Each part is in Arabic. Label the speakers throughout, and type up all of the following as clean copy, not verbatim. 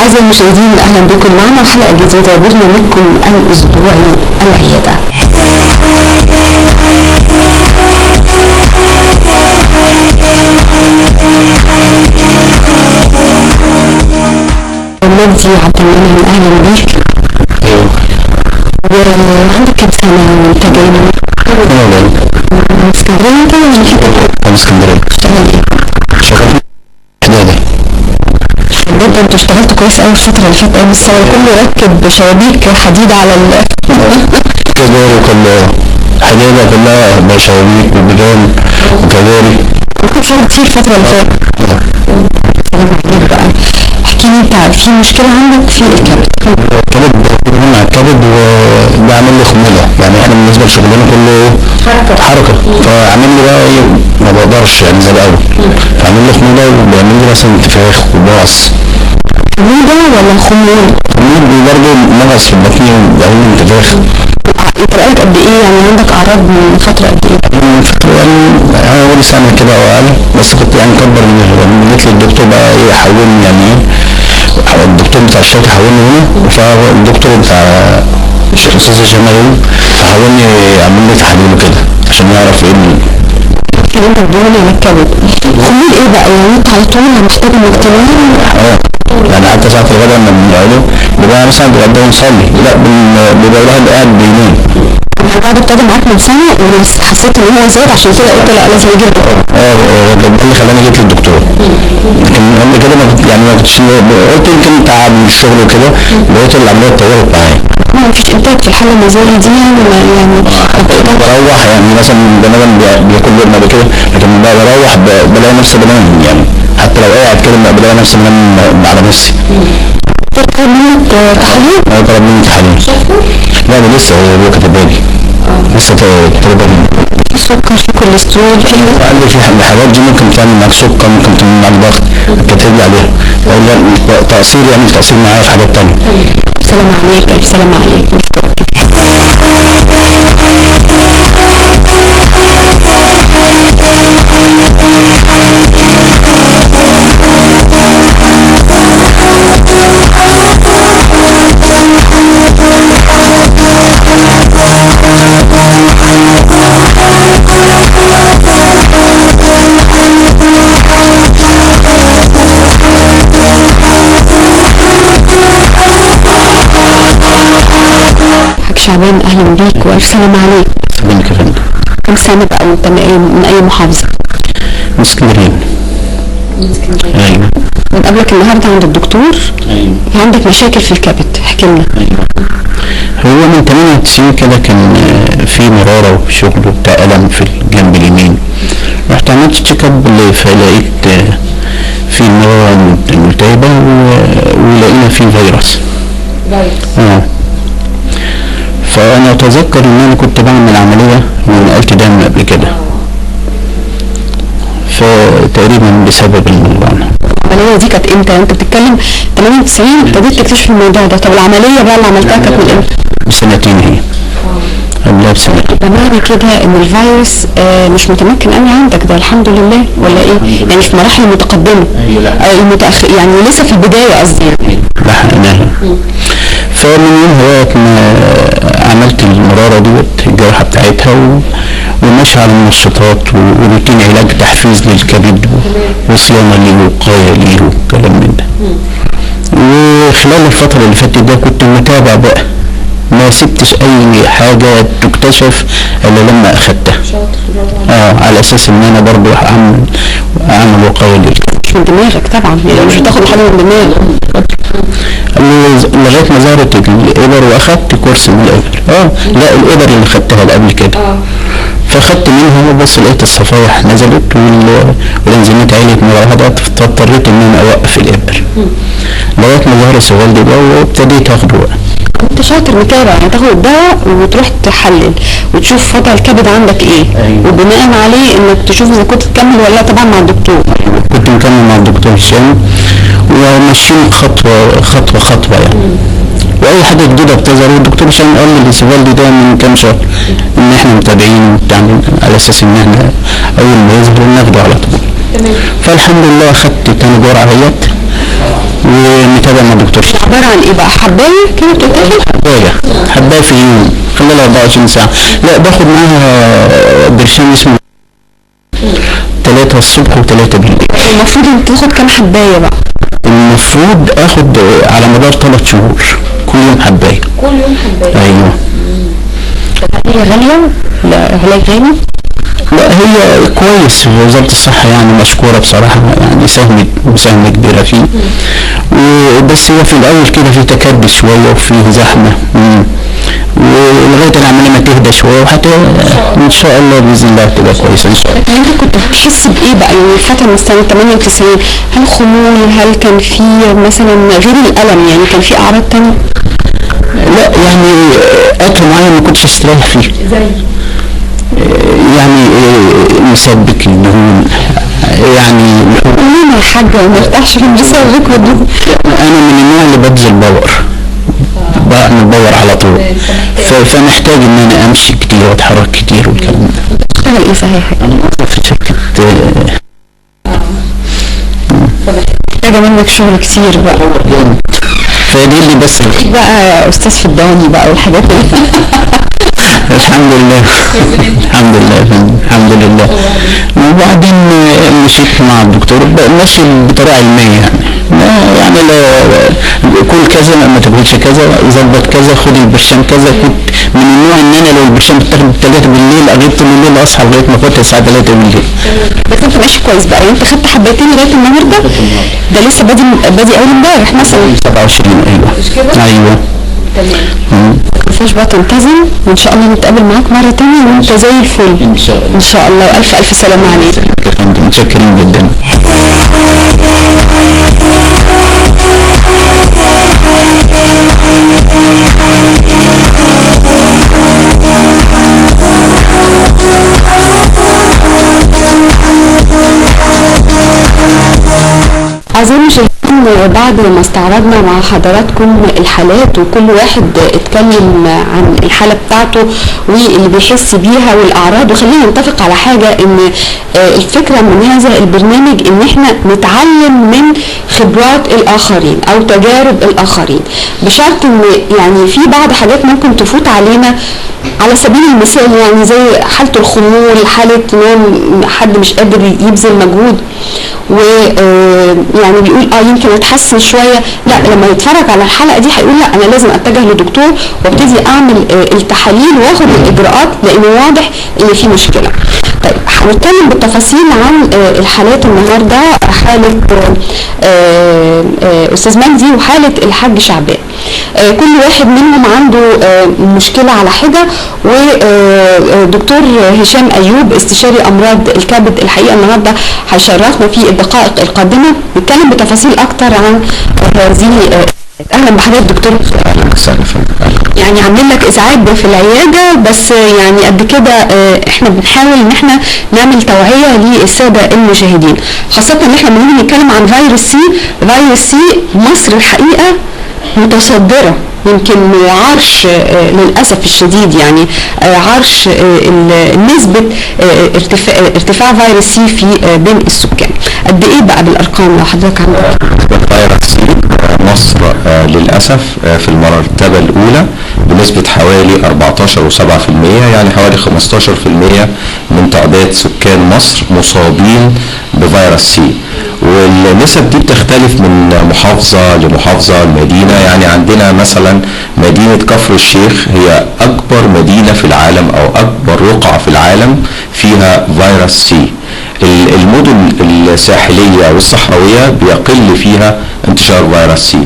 Speaker 1: أعزائي المشاهدين، أهلا بكم معنا حلقة جديدة برنامجكم الأسبوعي العياده. مجدي عبد المنعم، أهلا بيك.
Speaker 2: ايوب.
Speaker 1: وعندك كم سنة وأنت جاي من اسكندرية؟ أنت ولا من حتة؟
Speaker 2: من اسكندرية.
Speaker 1: بتشتغل إيه؟
Speaker 2: شغال في العياده.
Speaker 1: بجد انتوا اشتغلتوا كويس قوي الفترة اللي فاتت، بس كله ركب شبابيك حديد على
Speaker 2: كباري كلها حديدة كلها بشاويك وبيجان وكباري.
Speaker 1: كنت شغل كتير الفترة اللي فاتت. سلام عليك بقى. احكي لي، انت في مشكلة عندك في الكبد؟
Speaker 2: مع الكبد وبعمل لي خمولة، يعني احنا بالنسبة لشغلنا كله حركة، فعمل لي بقى ايه، ما بقدرش يعني زي الأول، فعمل لي خمولة وبيعمل لي مثلا انتفاخ وباص.
Speaker 1: خمولة ولا خمول؟
Speaker 2: خمول برضه نغص في البطن وبيعمل لي انتفاخ.
Speaker 1: انت بقالك قد ايه؟ يعني عندك اعراض من فترة قد ايه؟
Speaker 2: من فترة يعني حوالي سنة كده او اقل، بس كنت يعني مكبر من جيت للدكتور بقى ايه حولني يعني ايه، الدكتور بتاع الشركة حولني هنا، فالدكتور بتاع استاذ الجمال فحولني يعمل لي تحاليل وكده عشان يعرف ايه
Speaker 1: اللي انت بتقولي على الكبد. خمول ايه بقى؟ يعني انت على طول محتاج انك تنام؟
Speaker 2: يعني حتى ساعة الغدا لما بنقعده بيبقى مثلا بنتغدى ونصلي، لا بيبقى الواحد قاعد بينام.
Speaker 1: البعض ابتدى معاك من سنة وحسيت ان هو زاد، عشان كده قلت لا لازم يجي الدكتور.
Speaker 2: ده اللي خلاني جيت للدكتور. لكن قبل كده ما كنتش، قلت يمكن تعب من الشغل وكده، لقيت العملية اتطورت معايا.
Speaker 1: ما فيش انتاج في الحالة النزالية دي يعني
Speaker 2: بروح يعني مثلا بنام بياكل لقمة كده، لكن بروح بلاقي نفسي بنام، يعني حتى لو قاعد كده بلاقي نفسي بنام على نفسي.
Speaker 1: طلب منك تحاليل؟
Speaker 2: طلب مني تحاليل. لا ده لسه هو كاتبالي. لسه طلبها مني.
Speaker 1: في سكر، في كوليسترول، في
Speaker 2: قال لي في الحاجات دي ممكن تعمل معاك سكر، ممكن تعمل معاك ضغط، كاتب لي عليها. تأثير يعني تأثير معايا في حاجات تانية.
Speaker 1: سلام عليك، ألف سلام عليك. شعبان، اهلا بيك والف سلام عليك.
Speaker 2: سلامك يا فندم.
Speaker 1: كم سنة بقى وانت من اي محافظة؟
Speaker 2: من اسكندرية.
Speaker 1: من اسكندرية.
Speaker 2: ايوه.
Speaker 1: بنقابلك النهارده عند الدكتور.
Speaker 2: ايوه.
Speaker 1: عندك مشاكل في الكبد، احكي لنا.
Speaker 2: ايوه. هو من 98 كده كان في مرارة وشغل وبتاع ألم في الجنب اليمين. رحت عملت تشيك اب فلقيت في مرارة ملتهبة ولقينا فيه فيروس. فأنا أتذكر إن أنا كنت بعمل عملية ونقلت دم قبل كده، فتقريبا بسبب الموضوع ده.
Speaker 1: العملية دي كانت امتى؟ انت بتتكلم 98 ابتديت تكتشف الموضوع ده، طب العملية بقى اللي عملتها كانت من امتى؟
Speaker 2: بسنتين هي. قبلها بسنتين.
Speaker 1: بمعنى كده ان الفيروس مش متمكن قوي عندك ده، الحمد لله ولا ايه؟ يعني في مراحل متقدمة. المتأخر يعني لسه في البداية قصدي.
Speaker 2: لحقناها. فمن يوم وقت ما عملت المرارة ديت الجراحة بتاعتها وماشي على المنشطات وروتين علاج تحفيز للكبد وصيانة ليه ووقاية ليه وكلام من ده. وخلال الفترة اللي فاتت ده كنت متابع بقى، ما سبتش اي حاجة تكتشف الا لما اخدتها. على اساس ان انا برضو اعمل وقاية للكبد.
Speaker 1: مش من دماغك طبعا، يعني مش بتاخد حاجة من دماغك.
Speaker 2: لغايه ما ظهرت الابر واخدت كورس من الابر. لا الابر اللي خدتها قبل كده. فاخدت منها بس لقيت الصفائح نزلت والانزيمات عليت مره واحده، فاضطريت ان انا اوقف الابر لغايه ما ظهر السؤال ده وابتديت اخده بقى.
Speaker 1: انت شاطر متابع، يعني تاخد الدواء وتروح تحلل وتشوف وضع الكبد عندك ايه. أيوة. وبناء عليه انك تشوف اذا كنت تكمل ولا لا، طبعا مع الدكتور.
Speaker 2: أيوة. كنت مكمل مع الدكتور هشام وماشيين خطوه يعني. واي حاجه جديده بتظهر، والدكتور هشام قال لي السؤال ده من كام شهر ان احنا متابعين على اساس ان احنا اول ما يظهر ناخده على طول. تمام. فالحمد لله اخدت تاني جرعه اهيت ونتابع مع الدكتور.
Speaker 1: عباره عن ايه بقى؟ حبايه كده بتتاخد؟
Speaker 2: حبايه في اليوم خلال 24 ساعه. لا باخد معاها برشام اسمه 3 الصبح و3 بالليل.
Speaker 1: المفروض انت تاخد كام حبايه بقى؟
Speaker 2: المفروض اخد على مدار 3 شهور كل يوم حبايه.
Speaker 1: كل يوم حبايه؟
Speaker 2: ايوه.
Speaker 1: هي غاليه؟ لا علاج غالي؟
Speaker 2: لا هي كويس، وزارة الصحة يعني مشكورة بصراحة، يعني مساهمة كبيرة فيه. وبس هو في الأول كده في تكدس شوية وفي زحمة، ولغاية العملية ما تهدى شوية وحتى إن شاء الله بإذن الله تبقى كويسة إن شاء الله.
Speaker 1: لكن أنت كنت بتحس بإيه بقى يعني الفترة من سنة 98؟ هل خمول؟ هل كان في مثلا غير الألم يعني كان في أعراض تانية؟
Speaker 2: لا يعني أكل معين ما كنتش أستريح فيه.
Speaker 1: زي؟
Speaker 2: يعني مسبك الدهون يعني.
Speaker 1: ليه يا حاجة ما ارتاحش في المسبك والدهون؟
Speaker 2: أنا من النوع اللي ببذل باور، بعمل باور على طول، فمحتاج ان انا امشي كتير واتحرك كتير والكلام ده.
Speaker 1: بتشتغل ايه صحيح؟
Speaker 2: انا موظف في شركة.
Speaker 1: محتاجة منك شغل كتير بقى.
Speaker 2: فدي اللي بس
Speaker 1: بقى استاذ في الدواني بقى والحاجات دي.
Speaker 2: الحمد لله. الحمد لله الحمد لله. وبعدين مشيت مع الدكتور ماشي بطريقه علميه يعني لا كل كذا ما تاكلش كذا، ظبط كذا، خد البرشام كذا. كنت من النوع ان انا لو البرشام بتاخد 3 بالليل اغيب طول الليل اصحى لغايه ما اخدها الساعه 3 بالليل.
Speaker 1: بس انت ماشي كويس بقى، انت خدت حبايتين لغايه النهارده؟ ده لسه بادي اول امبارح مثلا.
Speaker 2: 27. ايوه
Speaker 1: مش كده؟
Speaker 2: ايوه
Speaker 1: تمام. متنساش بقى تنتظم، وان شاء الله نتقابل معاك مره تانية وانت زي الفل
Speaker 2: ان شاء الله.
Speaker 1: ان شاء الله. والف الف سلامه عليك.
Speaker 2: متشكرين جدا.
Speaker 1: أعزائي المشاهدين، بعد ما استعرضنا مع حضراتكم الحالات وكل واحد اتكلم عن الحالة بتاعته واللي بيحس بيها والأعراض، وخلينا نتفق على حاجة ان الفكرة من هذا البرنامج ان احنا نتعلم من خبرات الآخرين أو تجارب الآخرين، بشرط ان يعني في بعض حاجات ممكن تفوت علينا. على سبيل المثال يعني زي حالة الخمول، حالة نوم، حد مش قادر يبذل مجهود ويعني بيقول يمكن اتحسن شويه، لا لما يتفرج على الحلقه دي هيقول لا انا لازم اتجه لدكتور وابتدي اعمل التحاليل واخد الاجراءات لانه واضح ان في مشكله. طيب هنتكلم بالتفاصيل عن الحالات النهارده، حاله استاذ مجدي وحاله الحاج شعبان. كل واحد منهم عنده مشكله على حده، ودكتور هشام ايوب استشاري امراض الكبد الحقيقه النهارده هيشرفنا في الدقائق القادمه نتكلم بتفاصيل اكتر عن هذه. اهلا بحضرتك دكتور.
Speaker 2: اهلا وسهلا فندم.
Speaker 1: يعني عاملين لك ازعاج في العياده بس يعني قد كده احنا بنحاول ان احنا نعمل توعيه للساده المشاهدين، خاصه ان احنا بنيجي نتكلم عن فيروس سي. فيروس سي مصر الحقيقه متصدره، يمكن عرش للاسف الشديد يعني عرش نسبه ارتفاع فيروس سي في بين السكان. قد ايه بقى بالارقام لو حضرتك عندك؟
Speaker 3: فيروس سي مصر للاسف في المرتبه الاولى بنسبه حوالي 14.7%، يعني حوالي 15% من تعداد سكان مصر مصابين بفيروس سي. والنسب دي بتختلف من محافظه لمحافظه المدينه. يعني عندنا مثلا مدينه كفر الشيخ هي اكبر مدينه في العالم او اكبر رقعه في العالم فيها فيروس سي. المدن الساحليه والصحراويه بيقل فيها انتشار فيروس سي،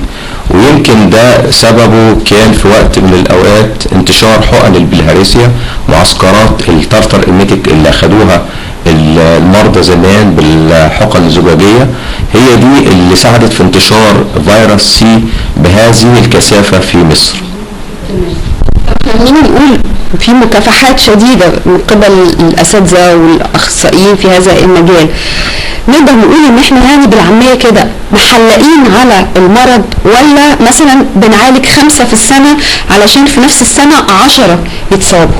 Speaker 3: ويمكن ده سببه كان في وقت من الاوقات انتشار حقن البلهارسيا، معسكرات التارتر ايميتيك اللي اخدوها المرضى زمان بالحقن الزجاجيه، هي دي اللي ساعدت في انتشار فيروس سي بهذه الكثافه في مصر.
Speaker 1: خلينا نقول في مكافحات شديده من قبل الاساتذه والاخصائيين في هذا المجال، نقدر نقول ان احنا يعني بالعاميه كده محلقين على المرض، ولا مثلا بنعالج 5 في السنه علشان في نفس السنه 10 يتصابوا؟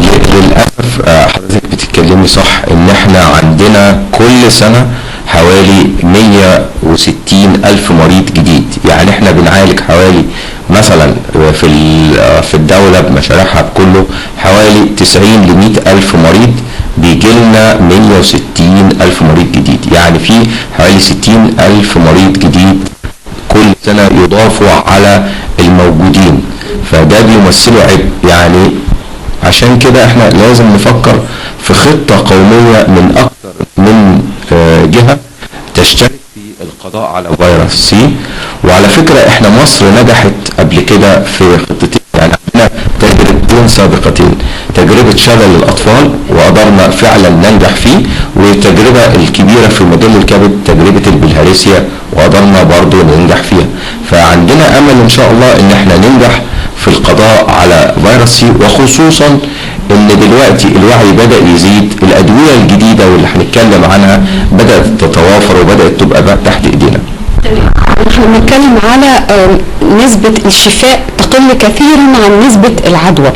Speaker 3: للاسف حضرتك بتتكلمي صح، ان احنا عندنا كل سنه حوالي 160 ألف مريض جديد. يعني احنا بنعالج حوالي مثلا في الدولة بمشاريعها بكله حوالي 90 ل 100 ألف مريض، بيجي لنا 160 ألف مريض جديد. يعني في حوالي 60 ألف مريض جديد كل سنة يضافوا على الموجودين، فده بيمثلوا عبء. يعني عشان كده احنا لازم نفكر في خطة قومية من أكثر من جهة تشترك في القضاء على فيروس سي. وعلى فكرة احنا مصر نجحت قبل كده في خطتين، يعني عندنا تجربتين سابقتين، تجربة شلل الأطفال وقدرنا فعلا ننجح فيه، والتجربة الكبيرة في مجال الكبد تجربة البلهارسيا وقدرنا برضو ننجح فيها. فعندنا أمل إن شاء الله إن احنا ننجح في القضاء على فيروس سي، وخصوصا ان دلوقتي الوعي بدأ يزيد، الأدوية الجديدة واللي هنتكلم عنها بدأت تتوافر وبدأت تبقى تحت ايدينا.
Speaker 1: احنا بنتكلم على نسبة الشفاء تقل كثيرا عن نسبة العدوى.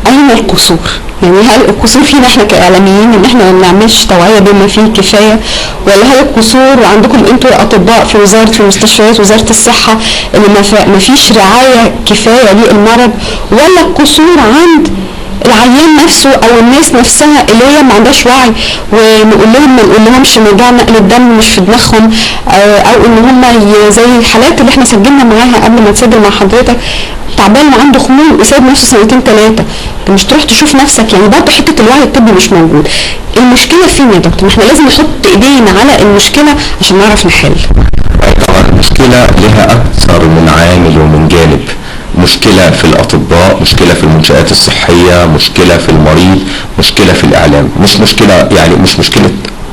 Speaker 1: أين القصور؟ يعني هل القصور فينا احنا كإعلاميين ان احنا ما بنعملش توعية بما فيه الكفاية، ولا هل القصور عندكم انتوا الأطباء في المستشفيات وزارة الصحة اللي ما فيش رعاية كفاية للمرض، ولا القصور عند العيان نفسه او الناس نفسها اللي هي ما عندهاش وعي ونقول لهم ما نقول لهمش موضوع نقل الدم مش في دماغهم، او ان هم زي الحالات اللي احنا سجلنا معاها قبل ما نسجل مع حضرتك تعبان وعنده خمول وسايب نفسه سنتين ثلاثه، انت مش تروح تشوف نفسك. يعني برضه حته الوعي الطبي مش موجود. المشكله فين يا دكتور؟ احنا لازم نحط ايدينا على المشكله عشان نعرف نحل.
Speaker 3: طبعا المشكله لها اكثر من عامل ومن جانب. مشكلة في الأطباء، مشكلة في المنشآت الصحية، مشكلة في المريض، مشكلة في الإعلام. مش مشكلة يعني مش مشكلة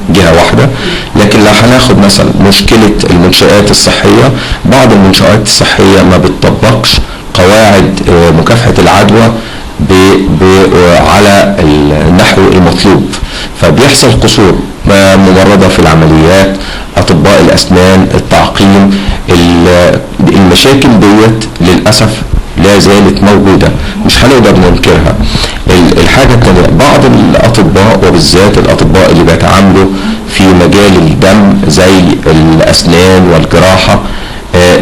Speaker 3: جهة واحدة، لكن لو هناخد مثلا مشكلة المنشآت الصحية، بعض المنشآت الصحية ما بتطبقش قواعد مكافحة العدوى على النحو المطلوب، فبيحصل قصور. ممرضة في العمليات، أطباء الأسنان، التعقيم، المشاكل ديت للأسف لا زالت موجودة، مش هنقدر ننكرها. الحاجة الثانية، بعض الأطباء وبالذات الأطباء اللي بيتعاملوا في مجال الدم زي الأسنان والجراحة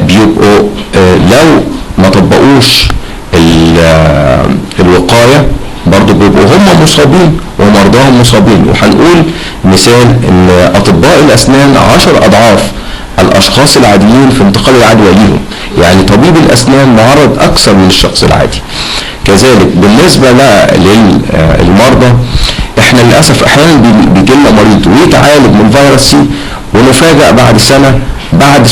Speaker 3: بيبقوا لو ما طبقوش الوقاية برضو بيبقوا هم مصابين ومرضاهم مصابين. وهنقول مثال ان اطباء الاسنان 10 اضعاف الاشخاص العاديين في انتقال العدوى ليهم. يعني طبيب الاسنان معرض اكثر من الشخص العادي. كذلك بالنسبة للمرضى، احنا للاسف احيانا بيجي لنا مريض ويتعالج من فيروس سي ونفاجأ بعد سنة بعد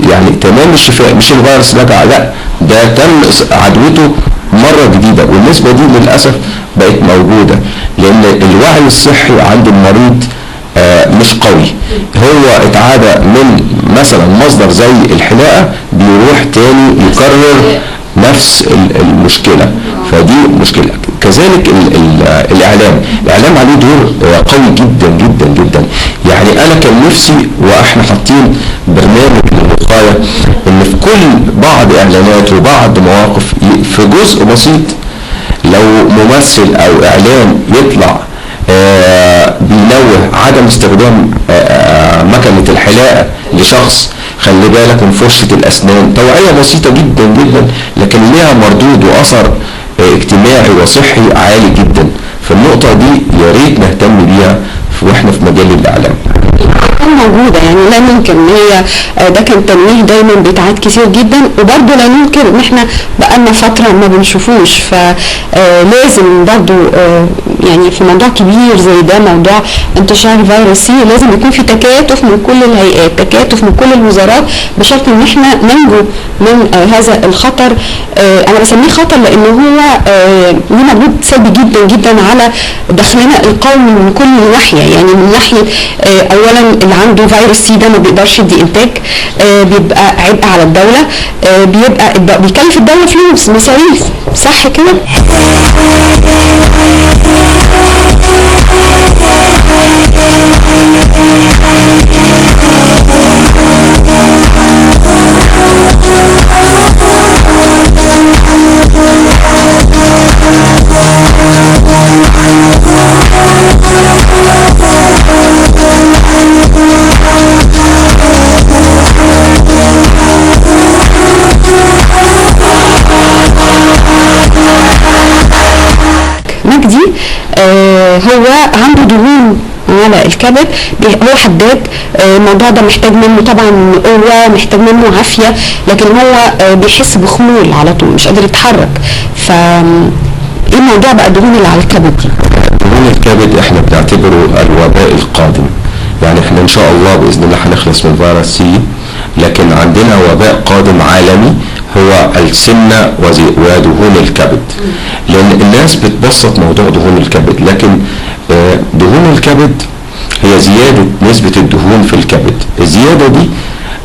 Speaker 3: يعني تمام الشفاء، مش الفيروس رجع، لا ده تم عدوته مرة جديدة. والنسبة دي للأسف بقت موجودة لأن الوعي الصحي عند المريض مش قوي. هو اتعادى من مثلا مصدر زي الحلاقة بيروح تاني يكرر نفس المشكلة، فدي مشكلة. كذلك الإعلام عليه دور قوي جدا جدا جدا. يعني أنا كان نفسي وإحنا حاطين برنامج للوقاية إن في كل بعض إعلانات وبعض مواقف في جزء بسيط لو ممثل أو إعلان يطلع بينوه عدم استخدام مكنة الحلاقة لشخص، خلي بالك من فرشة الأسنان، توعية بسيطة جدا جدا لكن لها مردود وأثر اجتماعي وصحي عالي جدا. فالنقطة دي يا ريت نهتم بيها واحنا في مجال الإعلام.
Speaker 1: موجودة، يعني لا ننكر ان هي ده كان تنويه دايما بيتعاد كتير جدا، وبرضه لا ننكر ان احنا بقالنا فترة ما بنشوفوش. فلازم برضه يعني في موضوع كبير زي ده، موضوع انتشار فيروس سي، لازم يكون في تكاتف من كل الهيئات، تكاتف من كل الوزارات، بشرط ان احنا ننجو من هذا الخطر. انا بسميه خطر لانه هو له مردود سلبي جدا جدا على دخلنا القومي من كل ناحية. يعني من ناحية اولا اللي عنده فيروس سي ده ما بيقدرش يدي انتاج، بيبقى عبء على الدولة، بيبقى بيكلف الدولة فلوس مصاريف، صح كده؟ مجدي هو عنده دهون على الكبد، هو حداد. الموضوع ده محتاج منه طبعا قوه، محتاج منه عافيه، لكن هو بيحس بخمول على طول، مش قادر يتحرك. ف ايه الموضوع بقى الدهون اللي على الكبد دي؟
Speaker 3: دهون الكبد احنا بنعتبره الوباء القادم، يعني احنا ان شاء الله باذن الله هنخلص من فيروس سي، لكن عندنا وباء قادم عالمي هو السمنه ودهون الكبد. لان الناس بتبسط موضوع دهون الكبد، لكن دهون الكبد هي زياده نسبه الدهون في الكبد. الزياده دي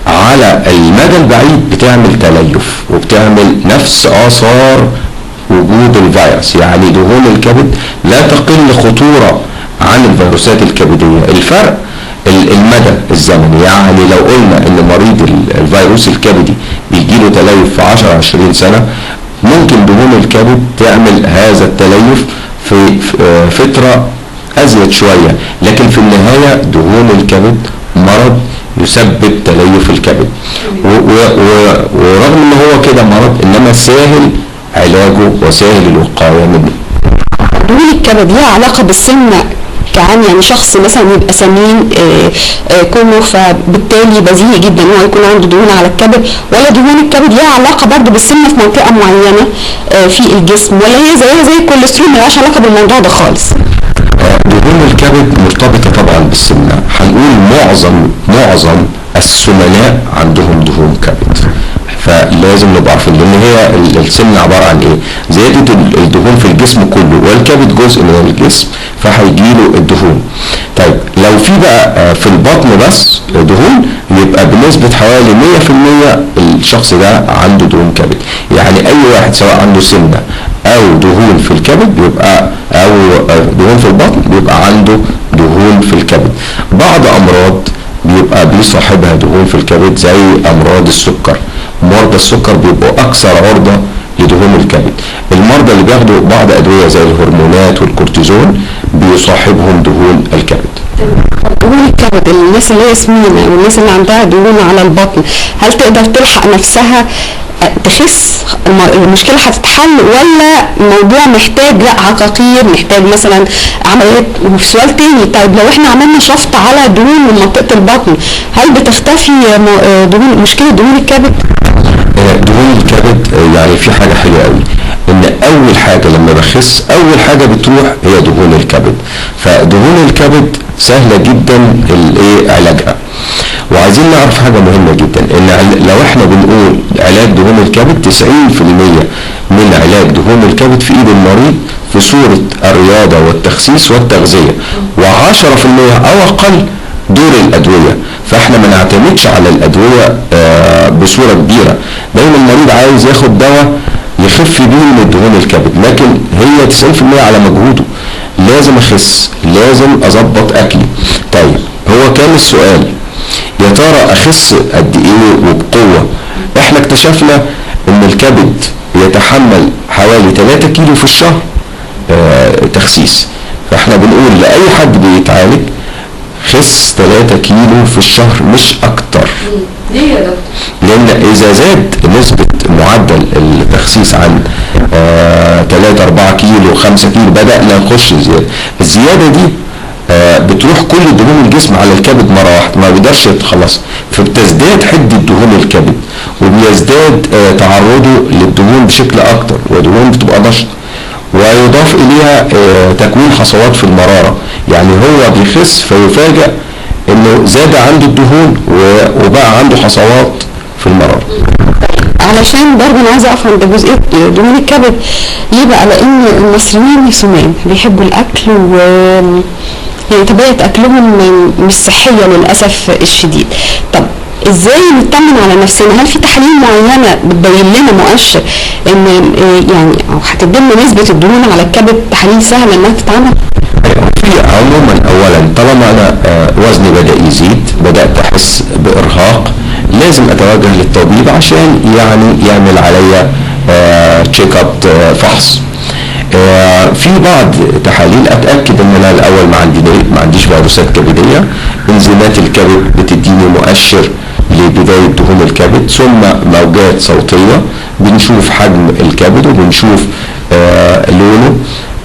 Speaker 3: على المدى البعيد بتعمل تليف وبتعمل نفس اثار وجود الفيروس. يعني دهون الكبد لا تقل خطورة عن الفيروسات الكبدية. الفرق المدى الزمني، يعني لو قلنا ان مريض الفيروس الكبدي بيجيله تليف في 10-20 سنة، ممكن دهون الكبد تعمل هذا التليف في فترة ازيد شوية، لكن في النهاية دهون الكبد مرض يسبب تليف الكبد، ورغم ان هو كده مرض انما سهل علاجه وسهل الوقاية منه.
Speaker 1: دهون الكبد ليها علاقة بالسمنة كعام؟ يعني شخص مثلا يبقى سمين كله فبالتالي بديهي جدا هو يكون عنده دهون على الكبد، ولا دهون الكبد ليها علاقة برضه بالسمنة في منطقة معينة في الجسم، ولا هي زي الكوليسترول ملهاش علاقة بالموضوع ده خالص؟
Speaker 3: دهون الكبد مرتبطة طبعا بالسمنة. هنقول معظم السمناء عندهم دهون كبد، فلازم نبقى عارفين لان هي السمنه عباره عن ايه؟ زياده الدهون في الجسم كله، والكبد جزء من الجسم فهيجيله الدهون. طيب لو في بقى في البطن بس دهون، يبقى بنسبه حوالي 100% الشخص ده عنده دهون كبد. يعني اي واحد سواء عنده سمنه او دهون في الكبد بيبقى، او دهون في البطن، بيبقى عنده دهون في الكبد. بعض امراض بيبقى بيصاحبها دهون في الكبد زي امراض السكر. مرضى السكر بيبقوا اكثر عرضة لدهون الكبد. المرضى اللي بياخدوا بعض ادوية زي الهرمونات والكورتيزون بيصاحبهم دهون الكبد.
Speaker 1: دهون الكبد، الناس اللي هي سمينة والناس اللي عندها دهون على البطن، هل تقدر تلحق نفسها تخس؟ المشكلة هتتحل، ولا الموضوع محتاج لا عقاقير، محتاج مثلا عمليات؟ وفي سؤال تاني، طيب لو احنا عملنا شفط على دهون من منطقة البطن، هل بتختفي مشكلة دهون الكبد؟
Speaker 3: دهون الكبد يعني في حاجة حلوة قوي، ان اول حاجة لما بخس اول حاجة بتروح هي دهون الكبد. فدهون الكبد سهلة جدا علاجها. وعايزين نعرف حاجة مهمة جدا، ان لو احنا بنقول علاج دهون الكبد 90% من علاج دهون الكبد في ايد المريض في صورة الرياضة والتخسيس والتغذية، و10% او اقل دور الادوية. فاحنا ما نعتمدش على الادوية بصورة كبيرة. دايما المريض عايز ياخد دواء يخف بيه من دهون الكبد، لكن هي 90% على مجهوده. لازم اخس، لازم اظبط اكلي. طيب هو كان السؤال يا ترى اخس قد ايه وبقوة؟ احنا اكتشفنا ان الكبد يتحمل حوالي 3 كيلو في الشهر تخسيس. فاحنا بنقول لاي حد بيتعالج خس 3 كيلو في الشهر مش اكتر.
Speaker 1: ليه يا دكتور؟
Speaker 3: لان اذا زاد نسبة معدل التخسيس عن 3-4 كيلو 5 كيلو بدأنا نخش زيادة. الزيادة دي بتروح كل دهون الجسم على الكبد مرة واحدة، ما بيقدرش يتخلص، فبتزداد حدة دهون الكبد وبيزداد تعرضه للدهون بشكل اكتر، ودهون بتبقى نشط، ويضاف اليها تكوين حصوات في المرارة. يعني هو بيخس فيفاجأ انه زاد عنده الدهون وبقى عنده حصوات في المرارة.
Speaker 1: علشان برضه انا عايزه اقف عند جزئيه دهون الكبد. ليه بقى؟ لان المصريين سمان بيحبوا الاكل، و يعني طبيعه اكلهم مش صحيه للاسف الشديد. طب ازاي نطمن على نفسنا؟ هل في تحاليل معينه بتبين لنا مؤشر ان يعني او هتدي لنا نسبه الدهون على الكبد؟ تحاليل سهله انها تتعمل؟
Speaker 3: في عموما اولا طالما انا وزني بدأ يزيد، بدأت احس بارهاق، لازم اتوجه للطبيب عشان يعني يعمل عليا تشيك اب، فحص. في بعض تحاليل اتاكد ان انا الاول ما عنديش فيروسات كبديه. انزيمات الكبد بتديني مؤشر لبدايه دهون الكبد، ثم موجات صوتيه بنشوف حجم الكبد وبنشوف لونه.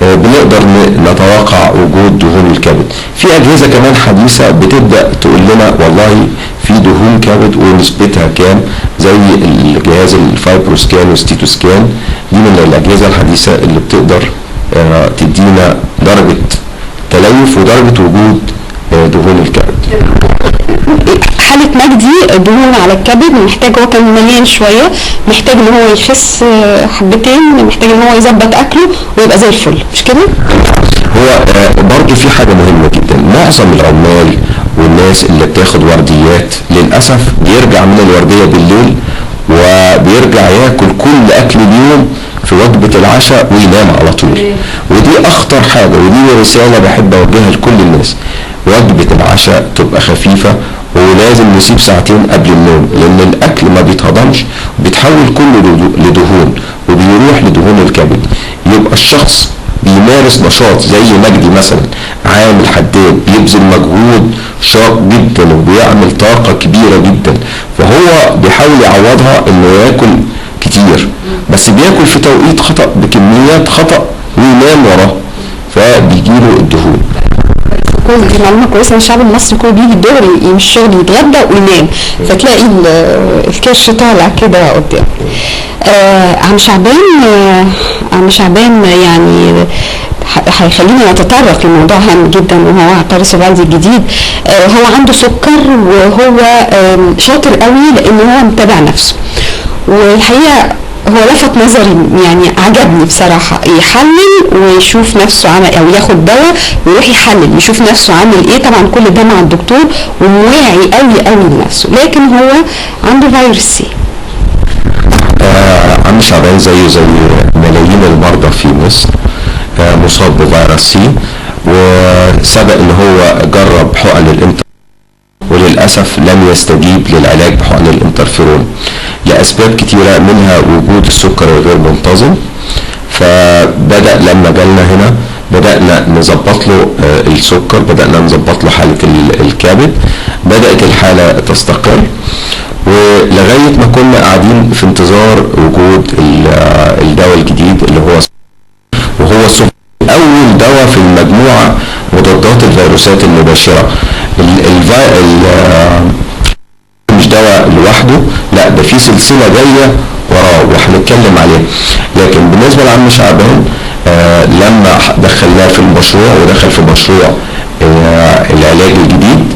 Speaker 3: بنقدر نتوقع وجود دهون الكبد. في اجهزه كمان حديثه بتبدا تقول لنا والله في دهون كبد ونسبتها كام، زي الجهاز الفايبروسكان والستيتوسكان. دي من الاجهزه الحديثه اللي بتقدر تدينا درجه تليف ودرجه وجود دهون الكبد.
Speaker 1: حالة مجدي دهون على الكبد، محتاج، هو كان مليان شوية، محتاج ان هو يخس حبتين، محتاج ان هو يظبط اكله ويبقى زي الفل، مش كده؟
Speaker 3: هو برضه في حاجة مهمة جدا، معظم العمال والناس اللي بتاخد ورديات للأسف بيرجع من الوردية بالليل وبيرجع ياكل كل أكل اليوم في وجبة العشاء وينام على طول. ودي أخطر حاجة، ودي رسالة بحب أوجهها لكل الناس. وجبة العشاء تبقى خفيفة، ولازم نسيب ساعتين قبل النوم، لأن الأكل ما بيتهضمش، بيتحول كله لدهون وبيروح لدهون الكبد. يبقى الشخص بيمارس نشاط زي مجدي مثلا، عامل حداد، بيبذل مجهود شاق جدا وبيعمل طاقة كبيرة جدا، فهو بيحاول يعوضها انه ياكل كتير، بس بياكل في توقيت خطأ بكميات خطأ وينام وراه، فبيجيله الدهون.
Speaker 1: دي معلومة كويسة ان الشعب المصري كله بيجي الدغري من الشغل يتغدى وينام، فتلاقي الكرش طالع كده قدام. عم شعبان يعني هيخلينا نتطرق لموضوع هام جدا وهو عقار سوفالدي الجديد. هو عنده سكر وهو شاطر قوي لان هو متابع نفسه، والحقيقه هو لفت نظري، يعني عجبني بصراحة، يحلل ويشوف نفسه عمل، او ياخد دواء ويروح يحلل يشوف نفسه عامل ايه. طبعا كل ده مع الدكتور ومواعي قوي قوي لنفسه، لكن هو عنده فيروس سي.
Speaker 3: عم شعبان زي ملايين المرضى في مصر مصاب بفيروس سي، وسبق ان هو جرب حقن الانترفيرون وللأسف لم يستجيب للعلاج بحقن الانترفيرون لأسباب كتيرة، منها وجود السكر الغير منتظم. فبدأ لما جالنا هنا بدأنا نظبط له السكر، بدأنا نظبط له حالة الكبد، بدأت الحالة تستقر، ولغاية ما كنا قاعدين في انتظار وجود الدواء الجديد اللي هو أول دواء في المجموعة مضادات الفيروسات المباشرة. مش دواء لوحده، لا ده في سلسلة جاية وراه وهنتكلم عليها. لكن بالنسبة لعم شعبان لما دخلناه في المشروع ودخل في مشروع العلاج الجديد،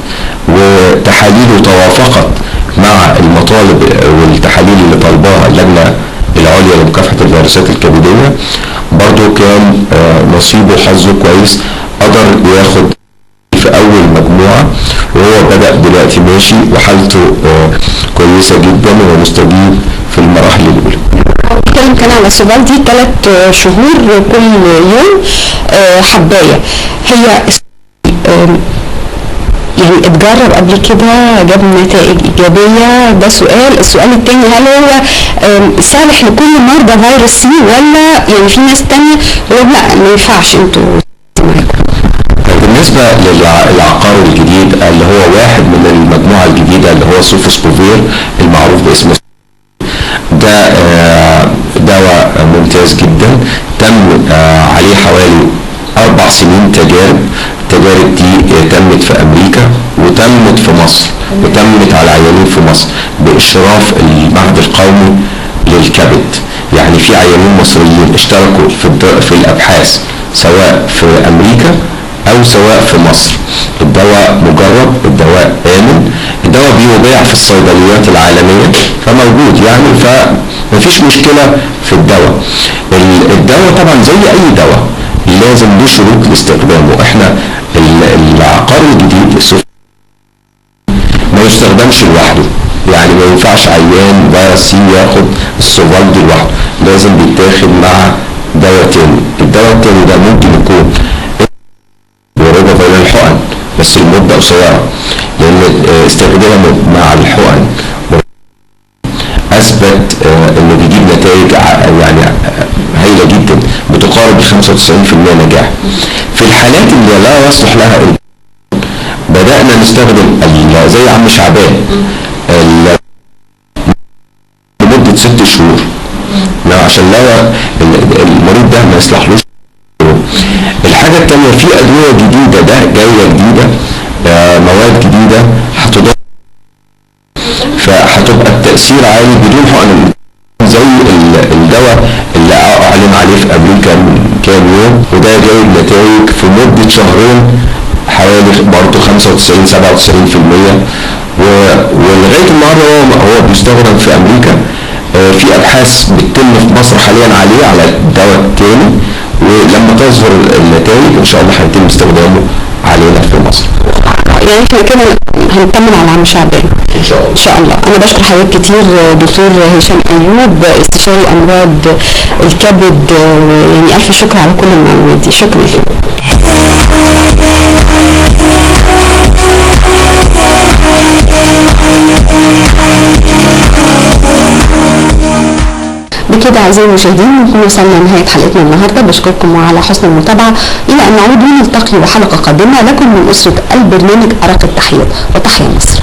Speaker 3: وتحاليله توافقت مع المطالب والتحاليل اللي طالباها اللجنة العليا لمكافحة الفيروسات الكبدية، برضو كان نصيبه حظه كويس، قدر ياخد في اول مجموعة، وهو بدأ دلوقتي ماشي وحالته كويسة جدا ومستجيب في المراحل الاولى.
Speaker 1: بتكلم كان على سوفالدي 3 شهور كل يوم حباية. هي يعني اتجرب قبل كده جاب نتائج ايجابيه؟ ده سؤال. السؤال الثاني، هل هو صالح لكل مرضى فيروس سي، ولا يعني في ناس تانية يقول لا ما ينفعش انتوا؟
Speaker 3: بالنسبه للعقار الجديد اللي هو واحد من المجموعه الجديده اللي هو سوفوسبوفير المعروف باسم، ده دواء ممتاز جدا، تم عليه حوالي 4 سنين تجارب. التجارب دي تمت في امريكا وتمت في مصر وتمت على عيانين في مصر باشراف المعهد القومي للكبد. يعني في عيانين مصريين اشتركوا في الابحاث سواء في امريكا او سواء في مصر. الدواء مجرب، الدواء امن، الدواء بيباع في الصيدليات العالميه فموجود، يعني فمفيش مشكله في الدواء. الدواء طبعا زي اي دواء لازم له شروط لاستخدامه. احنا العقار الجديد ما يستخدمش لوحده، يعني ما ينفعش عيان فيروس سي ياخد السوفالدي لوحده، لازم بيتاخد مع دواء تاني. الدواء التاني ده ممكن يكون وربع بين الحقن بس المدة قصيرة، لان استخدامه مع الحقن اثبت انه بيجيب نتائج يعني هايله جدا، بتقارب 95% نجاح. في الحالات اللي لا يصلح لها بدأنا نستخدم زي عم شعبان لمدة 6 شهور عشان لا المريض ده ما يصلحلوش تانية في ادويه جديده ده جايه جديده، مواد جديده هتضاف، فهتبقى التاثير عالي بدون حقن، زي الدواء اللي اعلن عليه في امريكا من كام يوم، وده جايب نتائج في مده شهرين حوالي برضه 95 97%، ولغايه النهارده هو بيستخدم في امريكا. في ابحاث بتتم في مصر حاليا عليه على الدواء الثاني، ولما تظهر النتائج ان شاء الله هيتم استخدامه علينا في مصر.
Speaker 1: يعني احنا كده هنطمن على عم شعبان
Speaker 3: ان شاء الله.
Speaker 1: ان شاء الله. انا بشكر حضرتك كتير دكتور هشام ايوب، استشاري امراض الكبد، يعني الف شكر على كل المعلومات دي. شكرا. بكده اعزائي المشاهدين نكون وصلنا لنهايه حلقتنا النهارده. بشكركم على حسن المتابعه، الى ان نعود ونلتقي بحلقه قادمه. لكم من اسره البرنامج ارق التحيات، وتحيا مصر.